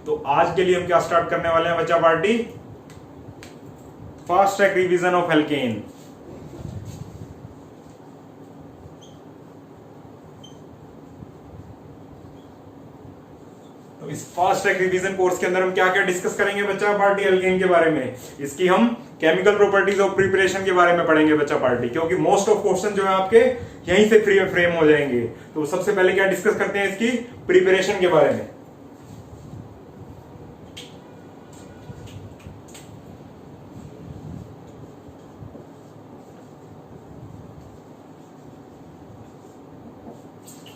तो आज के लिए हम क्या स्टार्ट करने वाले हैं बच्चा party, fast track revision of alkene. तो इस फास्ट ट्रैक रिवीजन कोर्स के अंदर हम क्या क्या डिस्कस करेंगे बच्चा पार्टी, एल्केन के बारे में, इसकी हम केमिकल प्रॉपर्टीज ऑफ प्रिपरेशन के बारे में पढ़ेंगे बच्चा पार्टी, क्योंकि मोस्ट ऑफ क्वेश्चन जो है आपके यहीं से फ्रेम हो जाएंगे। तो सबसे पहले क्या डिस्कस करते हैं, इसकी प्रिपरेशन के बारे में।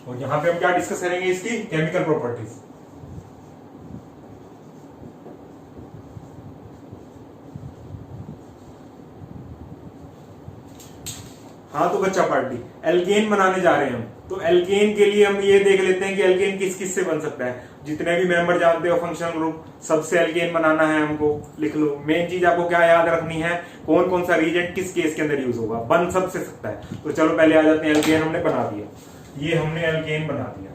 और यहां पे हम क्या डिस्कस करेंगे, इसकी केमिकल प्रॉपर्टीज। हाँ तो बच्चा पार्टी एल्केन बनाने जा रहे हैं हम, तो एल्केन के लिए हम ये देख लेते हैं कि एल्केन किस किस से बन सकता है। जितने भी मेंबर जानते हो फंक्शनल ग्रुप, सबसे एल्केन बनाना है हमको, लिख लो। मेन चीज आपको क्या याद रखनी है, कौन कौन सा रीजेंट किस केस के अंदर यूज होगा, बन सबसे सकता है। तो चलो पहले आ जाते हैं, एल्केन हमने बना दिया, ये हमने एल्केन बना दिया।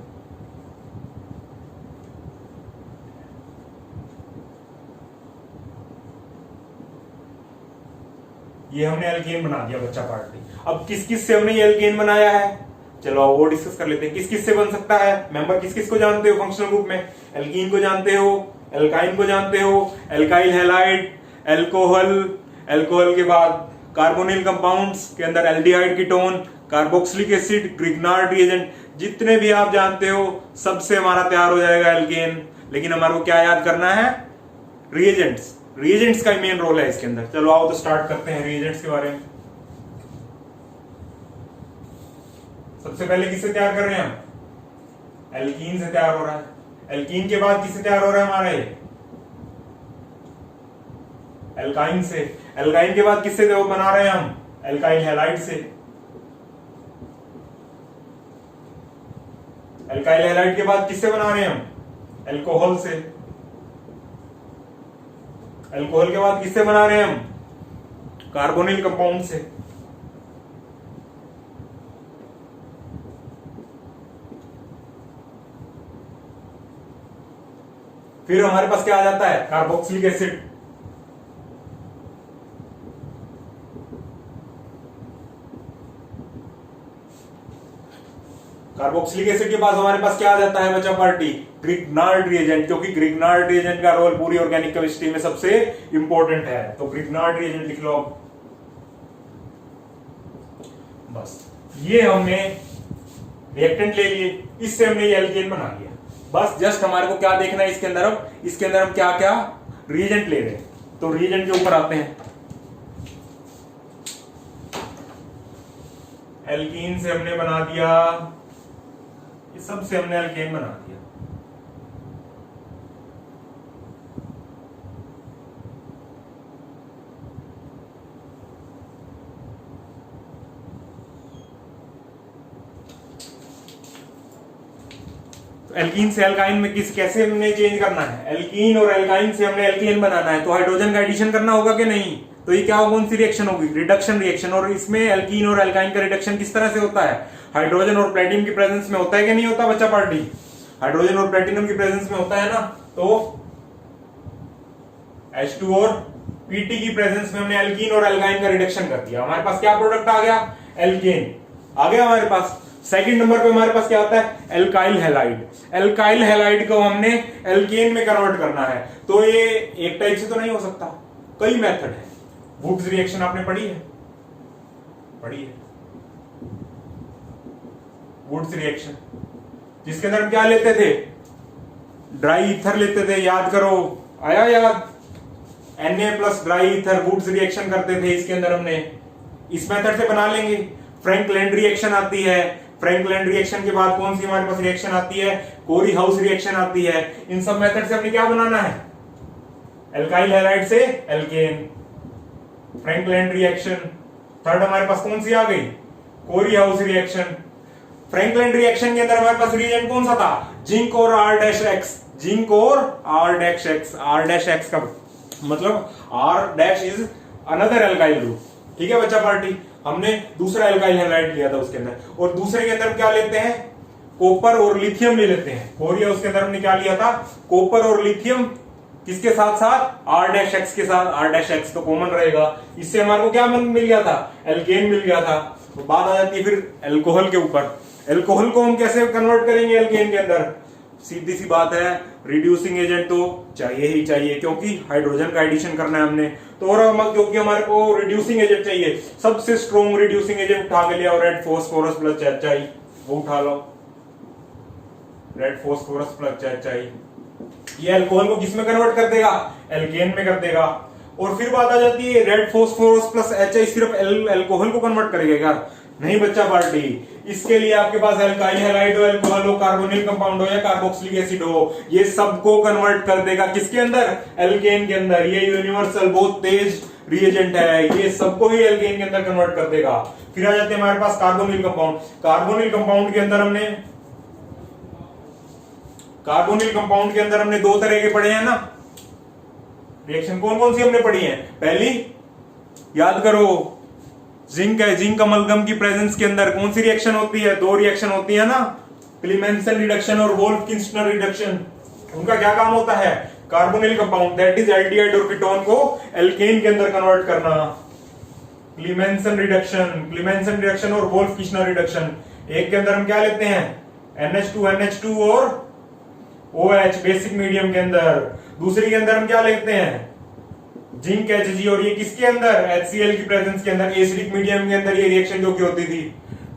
ये हमने एल्केन बना दिया बच्चा पार्टी। अब किस किस से हमने ये एल्केन बनाया है, चलो वो डिस्कस कर लेते हैं। किस किस से बन सकता है, मेंबर किस किस को जानते हो फंक्शनल ग्रुप में, एल्कीन को जानते हो, एल्काइन को जानते हो, एल्काइल हैलाइड, एल्कोहल, एल्कोहल के बाद कार्बोनिल कंपाउंड्स के अंदर aldehyde ketone, carboxylic acid, Grignard reagent, जितने भी आप जानते हो सबसे हमारा तैयार हो जाएगा एल्केन। लेकिन हमारे को क्या याद करना है, रिएजेंट्स, रिएजेंट्स का मेन रोल है इसके अंदर। चलो आओ तो स्टार्ट करते हैं रिएजेंट्स के बारे में। सबसे पहले किससे तैयार कर रहे हैं हम, एल्कीन से तैयार हो रहा है। एल्कीन के बाद किससे तैयार हो रहा है हमारा ये, एल्काइन से। एल्काइन के बाद किससे बना रहे हैं हम, एल्काइल हैलाइड से। एल्काइल हैलाइड के बाद किससे बना रहे हैं हम, एल्कोहल से। एल्कोहल के बाद किससे बना रहे हैं हम, कार्बोनिल कंपाउंड से। फिर हमारे पास क्या आ जाता है, कार्बोक्सिलिक एसिड। कार्बोक्सिलिक एसिड के पास हमारे पास क्या आ जाता है बच्चा पार्टी, ग्रिग्नार्ड रिएजेंट, क्योंकि ग्रिग्नार्ड रिएजेंट का रोल पूरी ऑर्गेनिक केमिस्ट्री में सबसे इंपॉर्टेंट है। तो ग्रिग्नार्ड रिएजेंट लिख लो। बस ये हमने रिएक्टेंट ले लिए, इससे हमने ये एल्केन बना लिया। बस जस्ट हमारे को क्या देखना है इसके अंदर, अब इसके अंदर हम क्या क्या रिएजेंट ले रहे हैं। तो रिएजेंट के ऊपर आते हैं। एल्कीन से हमने बना दिया, ये सबसे हमने एल्केन बना दिया। एल्कीन से एल्काइन में कैसे हमने चेंज करना है, एल्कीन और एल्काइन से हमने एल्केन बनाना है, तो हाइड्रोजन का एडिशन करना होगा कि नहीं। तो ये क्या होगा, कौन सी रिएक्शन होगी, रिडक्शन रिएक्शन। और इसमें एल्कीन और एल्काइन का रिडक्शन किस तरह से होता है, हाइड्रोजन और प्लेटिनम की प्रेजेंस में होता है कि नहीं होता बच्चा पार्टी, हाइड्रोजन और प्लेटिनम की प्रेजेंस में होता है ना। तो H2 और Pt की प्रेजेंस में हमने एल्कीन और एल्काइन का रिडक्शन कर दिया, हमारे पास क्या प्रोडक्ट आ गया, एल्केन आ गया हमारे पास। सेकंड नंबर पे हमारे पास क्या आता है, एल्काइल हैलाइड। एल्काइल हैलाइड को हमने एल्केन में कन्वर्ट करना है। तो ये एक टाइप से तो नहीं हो सकता, कई मेथड है। वुड्स रिएक्शन आपने पढ़ी है, पढ़ी है वुड्स रिएक्शन, जिसके अंदर हम क्या लेते थे, ड्राई ईथर लेते थे, याद करो, आया याद, Na plus dry ether, Wurtz reaction करते थे इसके अंदर हमने। इस मेथड से बना लेंगे। फ्रैंकलैंड रिएक्शन आती है, फ्रैंकलैंड रिएक्शन के बाद कौन सी हमारे पास रिएक्शन आती है, कोरी हाउस रिएक्शन आती है। इन सब मेथड से हमने क्या बनाना है, एल्काइल हैलाइड से एल्केन, फ्रैंकलैंड रिएक्शन। थर्ड हमारे पास कौन सी आ गई, कोरी हाउस रिएक्शन। फ्रैंकलैंड रिएक्शन के अंदर हमारे पास रिएजेंट कौन सा था, जिंक और R-X, जिंक और R-X। R-X का मतलब R- is another alkyl group, ठीक है बच्चा पार्टी। हमने दूसरा एल्काइल हैलाइड लिया था उसके अंदर, और दूसरे के अंदर क्या लेते हैं, कॉपर और लिथियम ले लेते हैं। कोरिया उसके अंदर हमने क्या लिया था, कॉपर और लिथियम, किसके साथ साथ R-X के साथ। R-X तो कॉमन रहेगा, इससे हमारे को क्या मिल गया था, एल्केन मिल गया था। तो बात आ जाती है फिर एल्कोहल के ऊपर। एल्कोहल को हम कैसे कन्वर्ट करेंगे एल्केन के अंदर, सीधी सी बात है, रिड्यूसिंग एजेंट तो चाहिए ही चाहिए, क्योंकि हाइड्रोजन का एडिशन करना है हमने। तो और क्योंकि हमारे को रिड्यूसिंग एजेंट चाहिए, सबसे स्ट्रॉन्ग रिड्यूसिंग एजेंट उठा के लिया, और रेड फॉस्फोरस प्लस HCl वो उठा लो, रेड फॉस्फोरस प्लस HCl। ये अल्कोहल को किस में कन्वर्ट कर देगा, एल्केन में कर देगा। और फिर बात आ जाती है रेड फॉस्फोरस प्लस HCl सिर्फ अल्कोहल को कन्वर्ट करेगा क्या, नहीं बच्चा पार्टी। इसके लिए आपके पास एल्काइल हैलाइड हो, अल्कोहल हो, कार्बोनिल कंपाउंड हो या कार्बोक्सिलिक एसिड हो, ये सबको कन्वर्ट कर देगा किसके अंदर, एल्केन के अंदर। ये यूनिवर्सल बहुत तेज रिएजेंट है, ये सबको ही एल्केन के अंदर कन्वर्ट कर देगा। फिर आ जाते हैं हमारे पास कार्बोनिल कंपाउंड। कार्बोनिल कंपाउंड के अंदर हमने दो तरह के पढ़े हैं ना रिएक्शन, कौन कौन सी हमने पढ़ी है, पहली याद करो, जिंक है, जिंक अमलगम की प्रेजेंस के अंदर कौन सी रिएक्शन होती है, दो रिएक्शन होती है ना, क्लीमेंसन रिडक्शन और वोल्फ-किस्टनर रिडक्शन। उनका क्या काम होता है, carbonyl compound that is aldehyde और कीटोन को एल्केन के अंदर कन्वर्ट करना। क्लीमेंसन रिडक्शन और वोल्फ-किस्टनर रिडक्शन। एक के अंदर हम क्या लेते हैं, NH2 और OH बेसिक मीडियम के अंदर, दूसरी के अंदर हम क्या लेते हैं, जिंक Hg, और ये किसके अंदर, HCl की प्रेजेंस के अंदर, एसिडिक मीडियम के अंदर ये रिएक्शन जो की होती थी।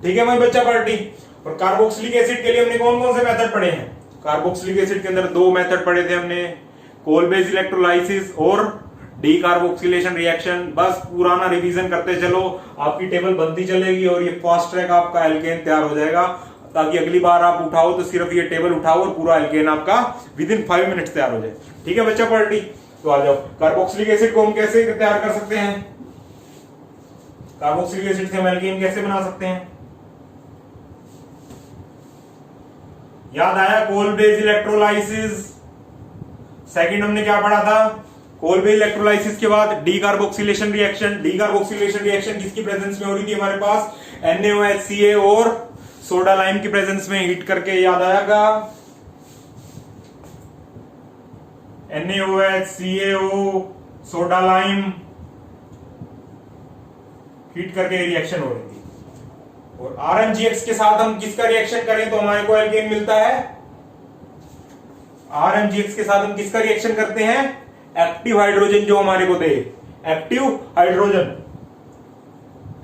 ठीक है भाई बच्चा पार्टी। और कार्बोक्सिलिक एसिड के लिए हमने कौन कौन से मेथड पढ़े हैं, कार्बोक्सिलिक एसिड के अंदर दो मेथड पढ़े थे हमने, कोल बेस इलेक्ट्रोलाइसिस और डीकार्बोक्सिलेशन रिएक्शन। बस पुराना रिवीजन करते चलो, आपकी टेबल बनती चलेगी और ये फास्ट ट्रैक आपका एल्केन तैयार हो जाएगा, ताकि अगली बार आप उठाओ तो सिर्फ ये टेबल उठाओ और पूरा एल्केन आपका विदिन 5 मिनट्स तैयार हो जाए। ठीक है बच्चा पार्टी, तो आ जाओ। कार्बोक्सिलिक एसिड को हम कैसे तैयार कर सकते हैं, कार्बोक्सिलिक एसिड से हम एल्केन कैसे बना सकते हैं, याद आया, कोल बेस इलेक्ट्रोलाइसिस। सेकंड हमने क्या पढ़ा था, कोल बेस इलेक्ट्रोलाइसिस के बाद डीकार्बोक्सिलेशन रिएक्शन। डीकार्बोक्सिलेशन रिएक्शन किसकी प्रेजेंस में हो रही थी हमारे पास, NaOHCA और सोडा लाइम की प्रेजेंस में हीट करके, याद आएगा, NaOHCaO सोडा लाइम हीट करके रिएक्शन हो रही थी। और RMGX के साथ हम किसका रिएक्शन करें तो हमारे को एल्केन मिलता है, RMGX के साथ हम किसका रिएक्शन करते हैं, एक्टिव हाइड्रोजन जो हमारे को दे, एक्टिव हाइड्रोजन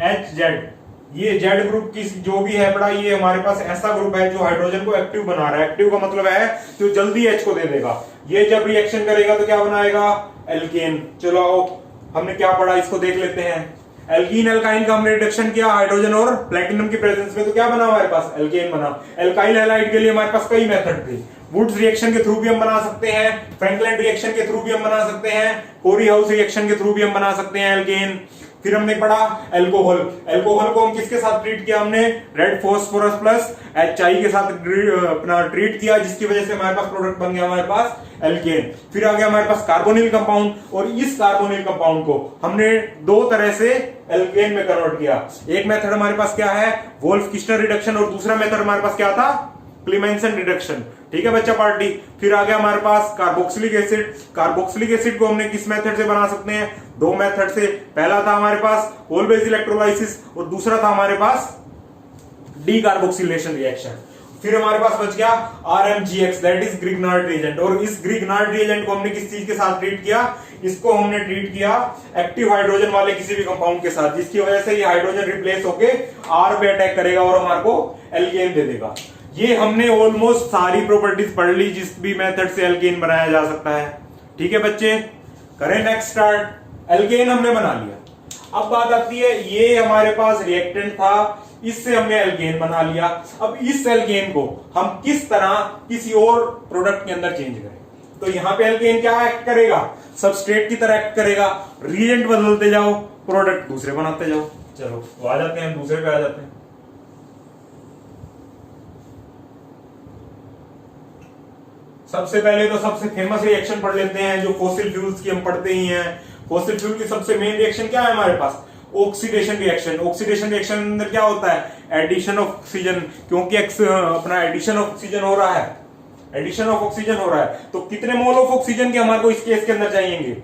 HZ। ये Z ग्रुप की जो भी है बड़ा, ये हमारे पास ऐसा ग्रुप है जो हाइड्रोजन को एक्टिव बना रहा है। एक्टिव का मतलब है जो जल्दी H को दे देगा। ये जब रिएक्शन करेगा तो क्या बनाएगा, एल्केन। चलो हमने क्या पढ़ा इसको देख लेते हैं। एल्कीन एल्काइन का हमने रिडक्शन किया हाइड्रोजन और प्लेटिनम की प्रेजेंस में, तो क्या बना हमारे पास, एल्केन बना। एल्काइल हैलाइड के लिए हमारे पास कई मेथड थे, वुड्स रिएक्शन के थ्रू भी हम बना सकते हैं, फ्रैंकलिन रिएक्शन के थ्रू भी हम बना सकते हैं, कोरी हाउस रिएक्शन के थ्रू भी हम बना सकते हैं एल्केन। फिर हमने पढ़ा अल्कोहल। अल्कोहल को हम किसके साथ ट्रीट किया, हमने रेड फॉस्फोरस प्लस HI के साथ अपना ट्रीट किया, जिसकी वजह से हमारे पास प्रोडक्ट बन गया हमारे पास एल्केन। फिर आ गया हमारे पास कार्बोनिल कंपाउंड, और इस कार्बोनिल कंपाउंड को हमने दो तरह से एल्केन में कन्वर्ट किया। एक मेथड हमारे पास क्या है, वोल्फ-किस्टनर रिडक्शन, और दूसरा मेथड हमारे पास क्या था, क्लीमेंसन रिडक्शन। ठीक है बच्चा पार्टी। फिर आ गया हमारे पास कार्बोक्सिलिक एसिड। कार्बोक्सिलिक एसिड को हमने किस मेथड से बना सकते हैं, दो मेथड से। पहला था हमारे पास कोल बेस इलेक्ट्रोलाइसिस और दूसरा था हमारे पास डीकार्बोक्सिलेशन रिएक्शन। फिर हमारे पास बच गया RMGX that is Grignard reagent. और इस ग्रिग्नार्ड रिएजेंट को हमने किस चीज के साथ ट्रीट किया, इसको हमने ट्रीट किया एक्टिव हाइड्रोजन वाले किसी भी कंपाउंड के साथ, जिसकी वजह से ये हाइड्रोजन रिप्लेस होके R पे अटैक करेगा और हमारे को एल्केन दे देगा। ये हमने ऑलमोस्ट सारी प्रॉपर्टीज पढ़ ली जिस भी मेथड से एल्केन बनाया जा सकता है। ठीक है बच्चे, करें नेक्स्ट स्टार्ट। एल्केन हमने बना लिया। अब बात आती है, ये हमारे पास रिएक्टेंट था, इससे हमने एल्केन बना लिया। अब इस एल्केन को हम किस तरह किसी और प्रोडक्ट के अंदर चेंज करें, तो यहां पे एल्केन क्या एक्ट करेगा, सबस्ट्रेट की तरह एक्ट करेगा। रिएजेंट बदलते जाओ, प्रोडक्ट दूसरे बनाते जाओ। चलो तो आ जाते हैं, दूसरे पे आ जाते हैं। सबसे पहले तो सबसे फेमस रिएक्शन पढ़ लेते हैं जो फॉसिल फ्यूल्स की हम पढ़ते ही हैं। फॉसिल फ्यूल की सबसे मेन रिएक्शन क्या है हमारे पास, ऑक्सीडेशन रिएक्शन, ऑक्सीडेशन रिएक्शन अंदर क्या होता है, एडिशन ऑफ ऑक्सीजन, क्योंकि अपना एडिशन ऑफ ऑक्सीजन हो रहा है, एडिशन ऑफ ऑक्सीजन हो रहा है, तो कितने मोल ऑफ ऑक्सीजन के हमारे को इस केस के अंदर चाहिए,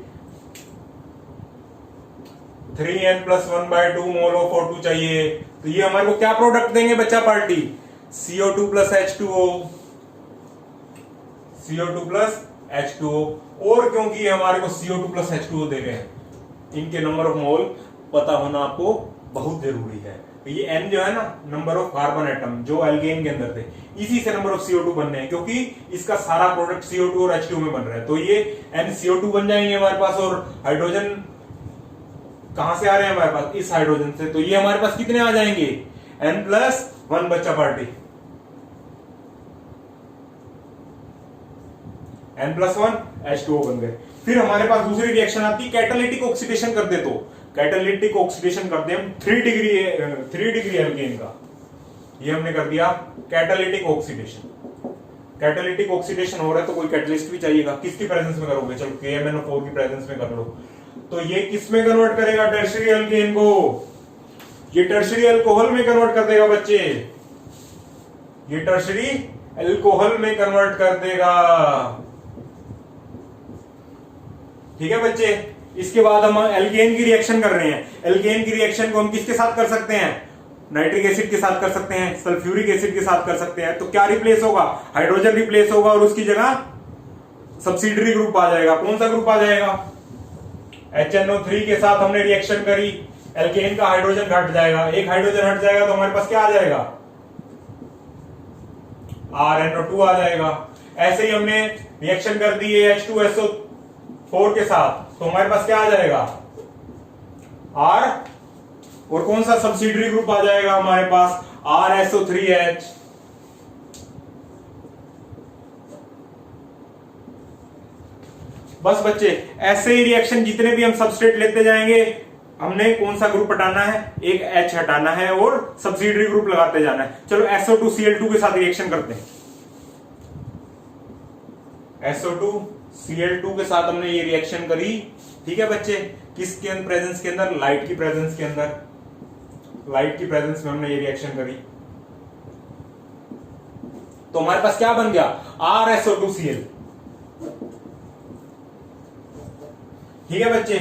3n+1/2 मोल ऑफ O2 चाहिए। तो ये हमारे को क्या प्रोडक्ट देंगे बच्चा party, CO2 + H2O, CO2 + H2O। और क्योंकि ये हमारे को CO2 + H2O दे रहे हैं, इनके नंबर ऑफ मोल पता होना आपको बहुत जरूरी है। तो ये N जो है ना, नंबर ऑफ कार्बन एटम जो एल्केन के अंदर थे, इसी से नंबर ऑफ CO2 बनने हैं, क्योंकि इसका सारा प्रोडक्ट CO2 और H2O में बन रहा है। तो ये NCO2 बन जाएंगे हमारे पास, और हाइड्रोजन कहां से आ रहे हैं हमारे पास, इस हाइड्रोजन से। तो ये हमारे पास कितने आ जाएंगे, N+1 बच्चा पार्टी, N+1 H2O बन गए। फिर हमारे पास दूसरी रिएक्शन आती है कैटालिटिक ऑक्सीडेशन कर दे, तो कैटालिटिक ऑक्सीडेशन करते हैं हम 3 डिग्री एल्केन का, ये हमने कर दिया कैटालिटिक ऑक्सीडेशन। कैटालिटिक ऑक्सीडेशन हो रहा है तो कोई कैटलिस्ट भी चाहिएगा, किसकी प्रेजेंस में करोगे, चलो KMnO4 की प्रेजेंस में कर लो। तो ये किस में कन्वर्ट करेगा, टर्शियरी एल्केन को, ये टर्शियरी अल्कोहल में कन्वर्ट कर देगा बच्चे, ये टर्शियरी अल्कोहल में कन्वर्ट कर देगा। ठीक है बच्चे। इसके बाद हम एल्केन की रिएक्शन कर रहे हैं। एल्केन की रिएक्शन को हम किसके साथ कर सकते हैं, नाइट्रिक एसिड के साथ कर सकते हैं, सल्फ्यूरिक एसिड के साथ कर सकते हैं। तो क्या रिप्लेस होगा, हाइड्रोजन रिप्लेस होगा और उसकी जगह सब्सिडरी ग्रुप आ जाएगा। कौन सा ग्रुप आ जाएगा, HNO3 के साथ हमने रिएक्शन करी, एल्केन का हाइड्रोजन घट जाएगा, एक हाइड्रोजन हट जाएगा तो हमारे पास क्या आ जाएगा, RNO2 आ जाएगा। ऐसे ही हमने रिएक्शन कर दी है H2SO4 के साथ, तो हमारे पास क्या आ जाएगा, R, और कौन सा सब्सिडरी ग्रुप आ जाएगा हमारे पास, RSO3H। बस बच्चे, ऐसे ही रिएक्शन जितने भी हम सबस्ट्रेट लेते जाएंगे, हमने कौन सा ग्रुप हटाना है, एक H हटाना है और सब्सिडरी ग्रुप लगाते जाना है। चलो SO2Cl2 के साथ रिएक्शन करते हैं। SO2Cl2 के साथ हमने ये रिएक्शन करी, ठीक है बच्चे, किसके प्रेजेंस के अंदर, लाइट की प्रेजेंस के अंदर, लाइट की प्रेजेंस में हमने ये रिएक्शन करी। तो हमारे पास क्या बन गया, RSO2Cl। ठीक है बच्चे।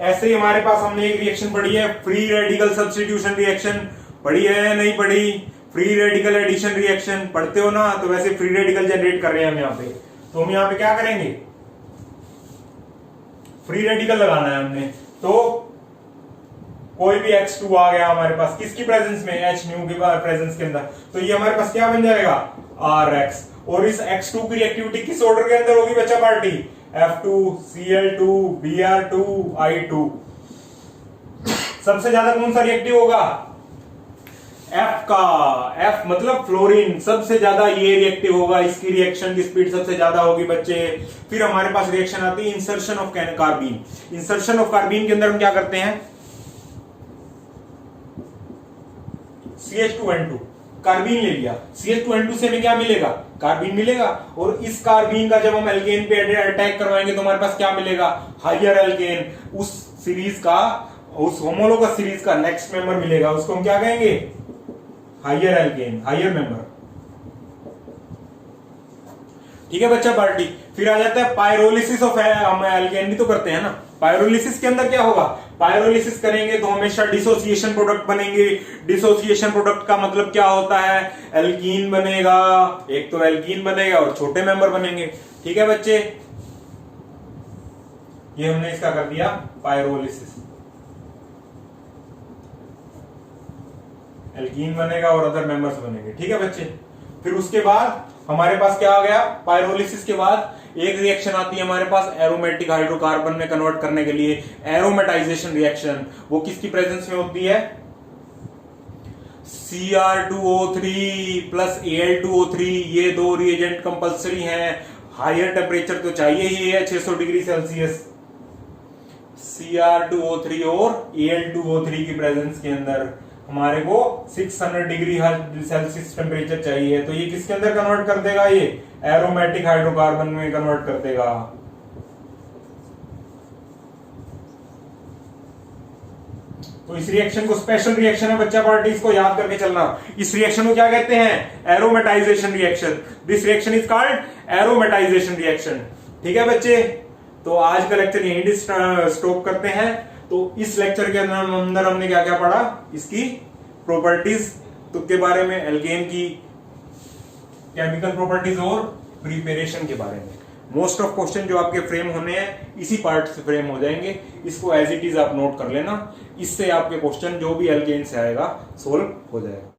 ऐसे ही हमारे पास हमने एक रिएक्शन पढ़ी है, फ्री रेडिकल सब्स्टिट्यूशन रिएक्शन, पढ़ी है नहीं पढ़ी, फ्री रेडिकल एडिशन रिएक्शन पढ़ते हो ना, तो वैसे फ्री रेडिकल जनरेट कर रहे हैं हम यहाँ पे। तो हम यहाँ पे क्या करेंगे, फ्री रेडिकल लगाना है हमने। तो कोई भी X2 आ गया हमारे पास, किसकी प्रेजेंस में, H की प्रेजेंस के अंदर, तो ये हमारे पास क्या बन जाएगा, RX। और इस X2 की रिएक्टिविटी किस ऑर्डर के अंदर होगी बच्चा पार्टी, F2Cl2 Br2 I2। सबसे ज्यादा कौन सा रिएक्टिव होगा, F का, F मतलब फ्लोरीन, सबसे ज्यादा ये रिएक्टिव होगा, इसकी रिएक्शन की स्पीड सबसे ज्यादा होगी बच्चे। फिर हमारे पास रिएक्शन आती है insertion of carbene. Insertion of carbene के अंदर हम क्या करते हैं, CH2N2 कार्बीन ले लिया, CH2N2 से हमें क्या मिलेगा, कार्बीन मिलेगा। और इस कार्बीन का जब हम एल्केन पे अटैक करवाएंगे तो हमारे पास क्या मिलेगा, हायर एल्केन। उस सीरीज का, उस होमोलोगस सीरीज का नेक्स्ट मेंबर मिलेगा, उसको हम क्या कहेंगे, हायर एल्केन, हायर मेंबर। ठीक है बच्चा पार्टी। फिर आ जाता है पायरोलिसिस ऑफ, हम एल्केन भी तो करते हैं ना। पायरोलिसिस के अंदर क्या होगा, पायरोलिसिस करेंगे तो हमेशा डिसोसिएशन प्रोडक्ट बनेंगे। डिसोसिएशन प्रोडक्ट का मतलब क्या होता है, एल्कीन बनेगा, एक तो एल्कीन बनेगा और छोटे मेंबर बनेंगे। ठीक है बच्चे, ये हमने इसका कर दिया पायरोलिसिस, एल्कीन बनेगा और अदर मेंबर्स बनेंगे। ठीक है बच्चे। फिर उसके बाद हमारे पास क्या आ गया, पायरोलिसिस के बाद एक रिएक्शन आती है हमारे पास एरोमेटिक हाइड्रोकार्बन में कन्वर्ट करने के लिए, एरोमेटाइजेशन रिएक्शन। वो किसकी प्रेजेंस में होती है, Cr2O3 प्लस Al2O3, ये दो रिएजेंट कंपल्सरी हैं। हायर टेम्परेचर तो चाहिए ही है, 600 डिग्री सेल्सियस। Cr2O3 और Al2O3 की प्रेजेंस के अंदर हमारे को 600 डिग्री सेल्सियस टेम्परेचर चाहिए। तो ये किसके अंदर कन्वर्ट कर देगा, ये एरोमेटिक हाइड्रोकार्बन में कन्वर्ट कर देगा। तो इस रिएक्शन को स्पेशल रिएक्शन है बच्चा पार्टी, इसको याद करके चलना। इस रिएक्शन को क्या कहते हैं? Aromatisation reaction. This reaction is called aromatisation reaction. ठीक है बच्चे, तो आज का लेक्चर यहीं स्टॉप करते हैं। तो इस लेक्चर के अंदर हमने क्या क्या पढ़ा, इसकी प्रॉपर्टीज के बारे में, एल्केन की केमिकल प्रॉपर्टीज और प्रिपरेशन के बारे में। मोस्ट ऑफ क्वेश्चन जो आपके फ्रेम होने हैं इसी पार्ट से फ्रेम हो जाएंगे, इसको एज इट इज आप नोट कर लेना। इससे आपके क्वेश्चन जो भी एल्केन से आएगा सोल्व हो जाएगा।